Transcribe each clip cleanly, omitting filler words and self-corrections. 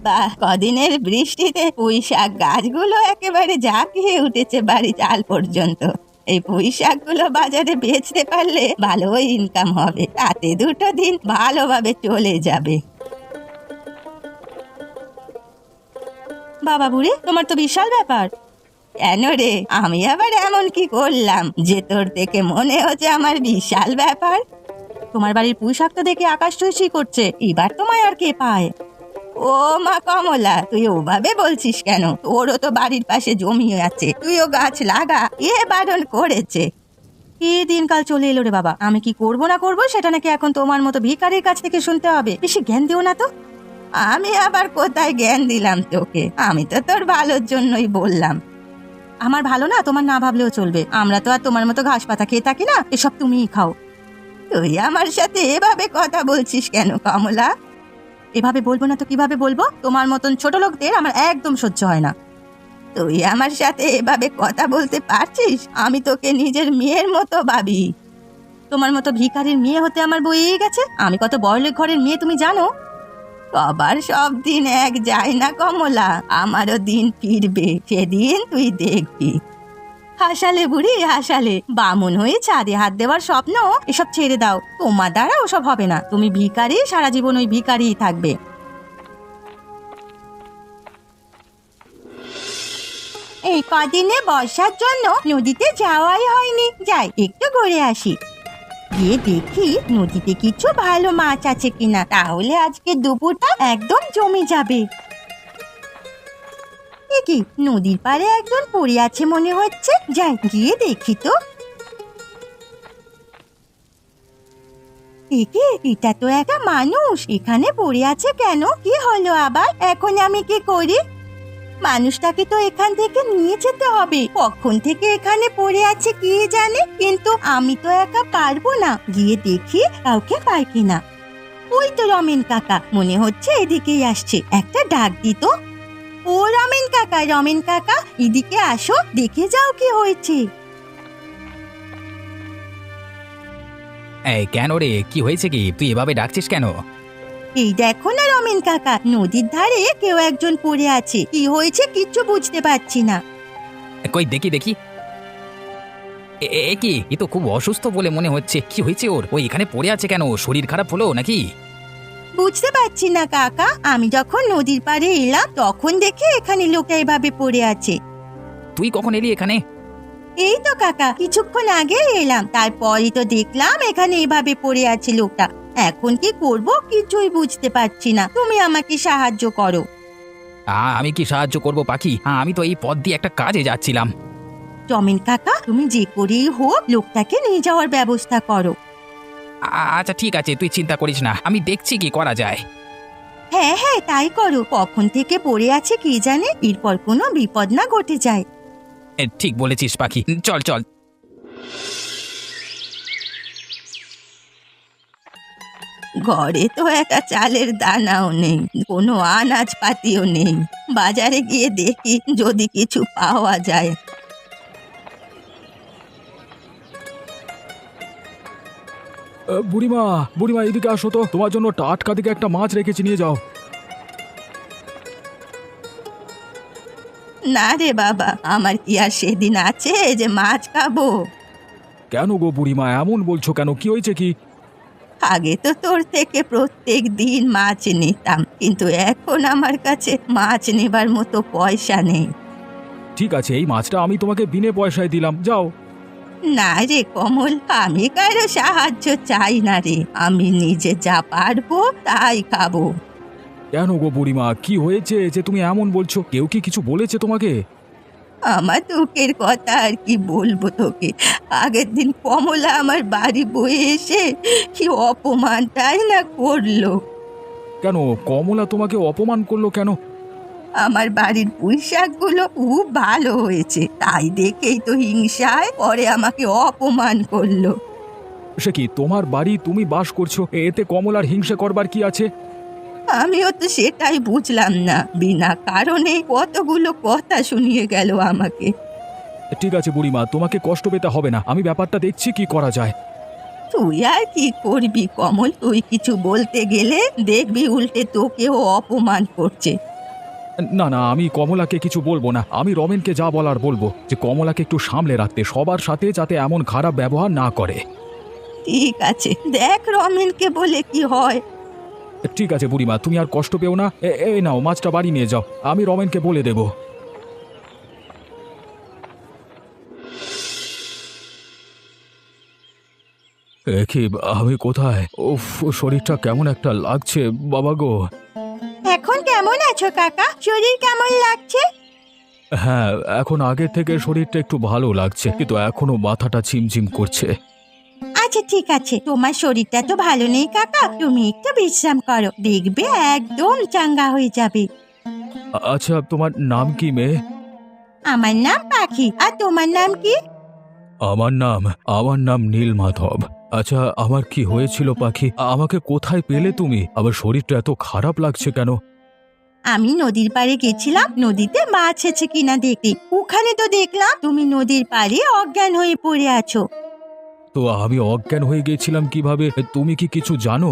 বাহ, কদিনের বৃষ্টিতে পুঁই শাক গাছগুলো একেবারে ঝাঁকিয়ে উঠেছে বাড়ি চাল পর্যন্ত। এই পুঁই শাকগুলো বাজারে বেচতে পারলে ভালো ইনকাম হবে, তাতে দুটো দিন ভালোভাবে চলে যাবে। বাবা বুড়ি, তোমার তো বিশাল ব্যাপার। কেন রে, আমি আবার এমন কি করলাম যে তোর দেখে মনে হচ্ছে আমার বিশাল ব্যাপার? তোমার বাড়ির পুঁই শাকটা দেখে আকাশ ছুঁই করছে, এবার তোমায় আর কে পায়? ও মা কমলা, তুই ওভাবে বলছিস কেন? তোরও তো বাড়ির পাশে জমি আছে, তুইও গাছ লাগা, এ বারণ করেছে? কি দিনকাল চলে এলো রে বাবা, আমি কি করব না করব সেটা নাকি এখন তোমার মতো ভিখারির কাছ থেকে শুনতে হবে? বেশি জ্ঞান দিও না তো। আমি আবার কোথায় জ্ঞান দিলাম তোকে? আমি তো তোর ভালোর জন্যই বললাম। আমার ভালো না তোমার না ভাবলেও চলবে, আমরা তো আর তোমার মতো ঘাস পাতা খেয়ে থাকি না, এসব তুমিই খাও। তুই আমার সাথে এভাবে কথা বলছিস কেন কমলা? এভাবে বলবো না তো কিভাবে বলবো? তোমার মতন ছোট লোকদের আমার একদম সহ্য হয় না। তুই আমার সাথে এভাবে কথা বলতে পারছিস? আমি তোকে নিজের মেয়ের মতো ভাবি। তোমার মতো ভিখারির মেয়ে হতে আমার বইয়ে গেছে। আমি কত বড়লোক ঘরের মেয়ে তুমি জানো? সবার সব দিন এক যায় না কমলা, আমারও দিন ফিরবে, সেদিন তুই দেখবি। হাসালে বুড়ি হাসালে, বামুন হয়ে চাঁদে হাত দেওয়ার স্বপ্ন এসব ছেড়ে দাও, তোমার দ্বারা ওসব হবে না। তুমি ভিখারি, সারা জীবন ওই ভিখারিই থাকবে। এই কদিনে বর্ষার জন্য নদীতে যাওয়াই হয়নি, যাই একটু ঘুরে আসি। গিয়ে দেখি নদীতে কিছু ভালো মাছ আছে কিনা, তাহলে আজকে দুপুরটা একদম জমে যাবে। কি নদীর পাড়ে একজন পড়ে আছে মনে হচ্ছে, যাই গিয়ে দেখি তো। এটা তো একটা মানুষ, এখানে পড়ে আছে কেন? কি হলো আবার? এখন আমি কি করি? মানুষটাকে তো এখান থেকে নিয়ে যেতে হবে, কখন থেকে এখানে পড়ে আছে কে জানে, কিন্তু আমি তো একা পারবো না। গিয়ে দেখি কাউকে পাই কিনা। ওই তো রমেন কাকা, মনে হচ্ছে এদিকেই আসছে, একটা ডাক দিত। ও রমেন কাকা, রমেন কাকা, এদিকে আসো, দেখে যাও কি হয়েছে। এই কেন রে, কি হয়েছে? কি তুই এভাবে ডাকছিস কেন? এই দেখো না রমেন কাকা, নদীর ধারে কেউ একজন পড়ে আছে, কি হয়েছে কিচ্ছু বুঝতে পারছি না। কই দেখি দেখি। কি, এ তো খুব অসুস্থ বলে মনে হচ্ছে। কি হয়েছে ওর? ও এখানে পড়ে আছে কেন? শরীর খারাপ হলো নাকি? বুঝতে পারছি না কাকা, আমি যখন নদীর পাড়ে এলাম তখন দেখি এখানে লোকটা এভাবে পড়ে আছে। তুই কখন এলি এখানে? এই তো কাকা, কিছুক্ষণ আগে এলাম, তারপরই তো দেখলাম এখানে এভাবে পড়ে আছে লোকটা। এখন কি করব কিছুই বুঝতে পারছি না, তুমি আমাকে সাহায্য করো। আমি কি সাহায্য করব পাখি? আমি তো এই পথ দিয়ে একটা কাজে যাচ্ছিলাম। রমেন কাকা, তুমি যে করেই হোক লোকটাকে নিয়ে যাওয়ার ব্যবস্থা করো। আচ্ছা ঠিক আছে, তুই চিন্তা করিস না, আমি দেখছি কি করা যায়। হ্যাঁ হ্যাঁ, তাই করো, কখন থেকে পড়ে আছে কে জানে, এরপর কোনো বিপদ না ঘটে যায়। ঠিক বলেছিস পাখি, চল চল। ঘরে তো একটা চালের দানাও নেই, কোনো আনাজপাতিও নেই। বাজারে গিয়ে দেখি যদি কিছু পাওয়া যায়। বুড়িমা, বুড়িমা এদিকে আসো তো, তোমার জন্য টাটকা দিকে একটা মাছ রেখেছি, নিয়ে যাও। না রে বাবা, আমার কি আর সেদিন আছে যে মাছ খাবো? কেন গো বুড়িমা, এমন বলছো কেন? কি হয়েছে কি? আগে তো তোর থেকে প্রত্যেক দিন মাছ নিতাম, কিন্তু এখন আমার কাছে মাছ নেবার মতো পয়সা নেই। ঠিক আছে, এই মাছটা আমি তোমাকে বিনে পয়সায় দিলাম, যাও। না রে কমল, আমি কারো সাহায্য চাই না রে, আমি নিজে যা পারবো তাই খাবো। কেন গো বুড়িমা, কি হয়েছে যে তুমি এমন বলছো? কেউ কি কিছু বলেছে তোমাকে? আমার দুঃখের কথা আর কি বলবো তোকে, আগের দিন কমলা আমার বাড়ি বয়ে এসে কি অপমানটাই না করলো। কেন কমলা তোমাকে অপমান করলো কেন? আমার বাড়ির পুঁই শাকগুলো খুব ভালো হয়েছে, তাই দেখেই তো হিংসায় পরে আমাকে অপমান করলো। সে কি, তোমার বাড়ি, তুমি বাস করছো, এতে কমলার হিংসা করবার কি আছে? আমিও তো সেটাই বুঝলাম না, বিনা কারণে কতগুলো কথা শুনিয়ে গেল আমাকে। ঠিক আছে বুড়িমা, তোমাকে কষ্ট পেতে হবে না, আমি ব্যাপারটা দেখছি কি করা যায়। তুই আর কি করবি কমল, তুই কিছু বলতে গেলে দেখবি উল্টে তোকেও অপমান করছে। না না, আমি কমলাকে কিছু বলবো না। আমি রমেনকে যা বলার বলবো, যে কমলাকে একটু সামলে রাখতে, সবার সাথে যাতে এমন খারাপ ব্যবহার না করে। ঠিক আছে, দেখ রমেনকে বলে কি হয়। ঠিক আছে বুড়িমা, তুমি আর কষ্ট পেও না। এই নাও, মাছটা বাড়ি নিয়ে যাও, আমি রমেনকে বলে দেব। কি, আমি কোথায়? উফ, শরীরটা কেমন একটা লাগছে বাবা গো। এখন কেমন আছো কাকা? শরীর কেমন লাগছে? হ্যাঁ, এখন আগের থেকে শরীরটা একটু ভালো লাগছে, কিন্তু এখনো মাথাটা ঝিমঝিম করছে। আচ্ছা ঠিক আছে, তোমার শরীরটা তো ভালো নেই কাকা, তুমি একটু বিশ্রাম করো, দেখবে একদম চাঙ্গা হয়ে যাবে। আচ্ছা, তোমার নাম কি মেয়ে? আমার নাম পাখি, আর তোমার নাম কি? আমার নাম নীলমাধব। আচ্ছা, আমার কি হয়েছিল পাখি? আমাকে কোথায় পেলে তুমি? আবার শরীরটা এত খারাপ লাগছে কেন? আমি নদীর পাড়ে গেছিলাম নদীতে মাছ আছে কিনা দেখতে, ওখানে তো দেখলাম তুমি নদীর পাড়ে অজ্ঞান হয়ে পড়ে আছো। তো আমি অজ্ঞান হয়ে গেছিলাম কিভাবে? তুমি কি কিছু জানো?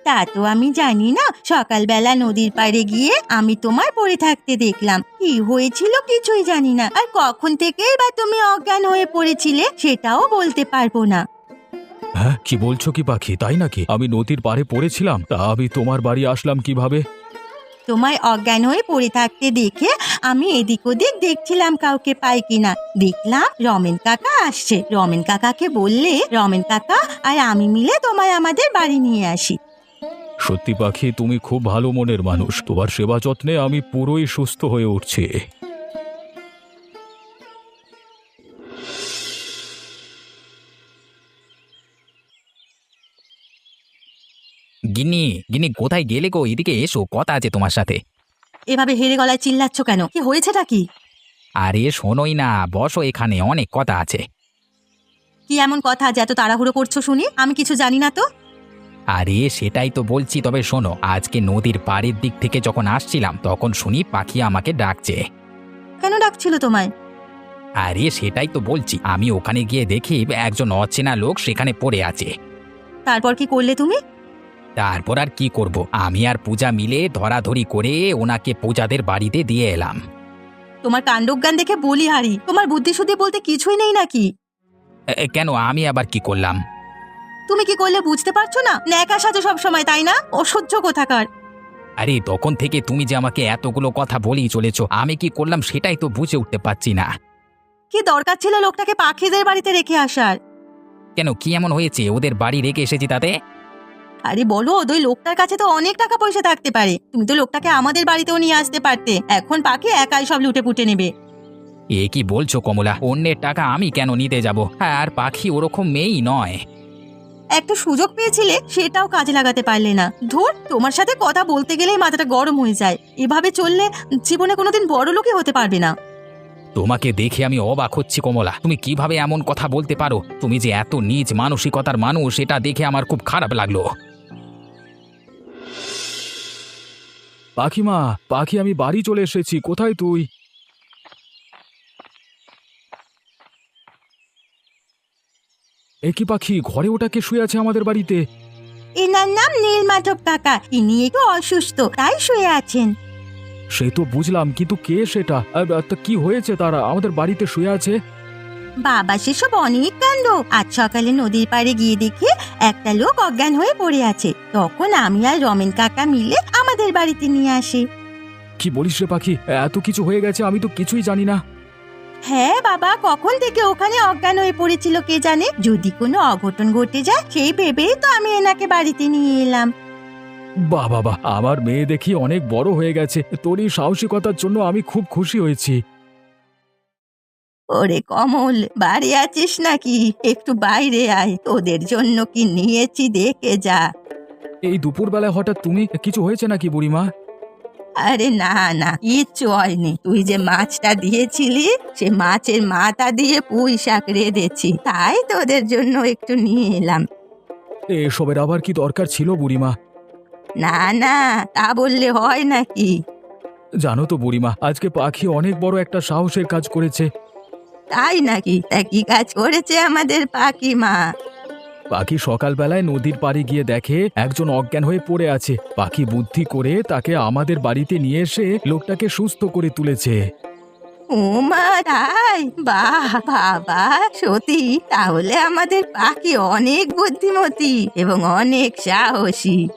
তা তো আমি জানি না, সকালবেলা নদীর পাড়ে গিয়ে আমি তোমার পড়ে থাকতে দেখলাম, কি হয়েছিল কিছুই জানি না, আর কখন থেকে বা তুমি অজ্ঞান হয়ে পড়েছিলে সেটাও বলতে পারবো না। হ্যাঁ, কি বলছো কি পাখি? তাই নাকি? আমি নদীর পাড়ে পড়েছিলাম, তা আমি তোমার বাড়ি আসলাম কিভাবে? তোমায় অজ্ঞান হয়ে পড়ে থাকতে দেখে আমি এদিক ওদিক দেখছিলাম কাউকে পাই কিনা, দেখলাম রমেন কাকা আসছে। রমেন কাকাকে বললে রমেন কাকা আর আমি মিলে তোমায় আমাদের বাড়ি নিয়ে আসি। সত্যি পাখি, তুমি খুব ভালো মনের মানুষ। তোমার সেবা যত্নে আমি পুরোই সুস্থ হয়ে উঠছি। গিন্নি, গিন্নি কোথায় গেলে গো? এদিকে এসো, কথা আছে তোমার সাথে। এভাবে হেরে গলায় চিল্লাচ্ছ কেন? কি হয়েছেটা কি? আরে শোনোই না, বসো এখানে, অনেক কথা আছে। কি এমন কথা যে এত তাড়াহুড়ো করছো শুনি? আমি কিছু জানি না তো। আরে সেটাই তো বলছি, তবে শোনো, আজকে নদীর পাড়ের দিক থেকে যখন আসছিলাম তখন শুনি পাখি আমাকে ডাকছে। কেন ডাকছিল তোমায়? আরে সেটাই তো বলছি, আমি ওখানে গিয়ে দেখি একজন অচেনা লোক সেখানে পড়ে আছে। তারপর কি করলে তুমি? তারপর আর কি করব, আমি আর পূজা মিলে ধরাধরি করে ওনাকে পূজাদের বাড়িতে দিয়ে এলাম। তোমার কাণ্ডজ্ঞান দেখে বলি হারি, তোমার বুদ্ধি শুদ্ধি বলতে কিছুই নেই নাকি? কেন, আমি আবার কি করলাম? তুমি কি করলে বুঝতে পারছো না? ন্যাকা সাজো সব সময়, তাই না? অসহ্য কোথাকার। আরে তখন থেকে তুমি যে আমাকে এতগুলো কথা বলেই চলেছো, আমি কি করলাম সেটাই তো বুঝে উঠতে পারছি না। কি দরকার ছিল লোকটাকে পাখিদের বাড়িতে রেখে আসার? কেন, কি এমন হয়েছে ওদের বাড়ি রেখে এসেছি তাতে? আরে বলো, ওই লোকটার কাছে তো অনেক টাকা পয়সা থাকতে পারে, তুমি তো লোকটাকে আমাদের বাড়িতেও নিয়ে আসতে পারতে। এখন পাখি একাই সব লুটে পুটে নেবে। এ কি বলছো কমলা? অন্যের টাকা আমি কেন নিতে যাব? আর পাখি ওরকম মেয়েই নয়। একটা সুযোগ পেয়েছিলে, সেটাও কাজে লাগাতে পারলে না। ধুর, তোমার সাথে কথা বলতে গেলেই মাথাটা গরম হয়ে যায়। এভাবে চললে জীবনে কোনোদিন বড় লোকই হতে পারবে না। তোমাকে দেখে আমি অবাক হচ্ছি কমলা, তুমি কিভাবে এমন কথা বলতে পারো? তুমি যে এত নীচ মানসিকতার মানুষ, এটা দেখে আমার খুব খারাপ লাগলো। পাখিমা, পাখি, আমি বাড়ি চলে এসেছি। কোথায় তুই? এ কি পাখি, ঘরে ওটাকে শুয়ে আছে আমাদের বাড়িতে? এনার নাম নীলমাধব কাকা, ইনি একটু অসুস্থ, তাই শুয়ে আছেন। সে তো বুঝলাম, কিন্তু কে সেটা? তা কি হয়েছে তারা আমাদের বাড়িতে শুয়ে আছে? বাবা সেসব অনেক কাণ্ড। আজ সকালে নদীর পাড়ে গিয়ে দেখি একটা লোক অজ্ঞান হয়ে পড়ে আছে, তখন আমি আর রমেন কাকা মিলে আমাদের বাড়িতে নিয়ে আসি। কি বলিস রে পাখি, এত কিছু হয়ে গেছে, আমি তো কিছুই জানি না। হ্যাঁ বাবা, কখন থেকে ওখানে অজ্ঞান হয়ে পড়েছিল কে জানে। যদি কোনো অঘটন ঘটে যায় সেই ভেবেই তো আমি এনাকে বাড়িতে নিয়ে এলাম। বাহ বাবা, আমার মেয়ে দেখি অনেক বড় হয়ে গেছে। তোর এই সাহসিকতার জন্য আমি খুব খুশি হয়েছি। ওরে কমল, বাড়ি আছিস নাকি? একটু বাইরে আয়, তোদের জন্য কি নিয়েছি দেখে যা। এই দুপুরবেলায় হঠাৎ তুমি? কিছু হয়েছে নাকি বুড়িমা? আরে না না, কিচ্ছু হয়নি। তুই যে মাছটা দিয়েছিলি, সে মাছের মাথা দিয়ে পুঁই শাক রেঁধেছি, তাই তোদের জন্য একটু নিয়ে এলাম। এসবের আবার কি দরকার ছিল বুড়িমা? না না, তা বললে হয় নাকি? জানো তো বুড়িমা, আজকে পাখি অনেক বড় একটা সাহসের কাজ করেছে। তাই নাকি? তা কি কাজ করেছে আমাদের পাখি মা? পাখি সকালবেলায় নদীর পাড়ে গিয়ে দেখে একজন অজ্ঞান হয়ে পড়ে আছে। পাখি বুদ্ধি করে তাকে আমাদের বাড়িতে নিয়ে এসে লোকটাকে সুস্থ করে তুলেছে। ও মা, তাই? বাহ বাবা, সত্যি তাহলে আমাদের পাখি অনেক বুদ্ধিমতী এবং অনেক সাহসী।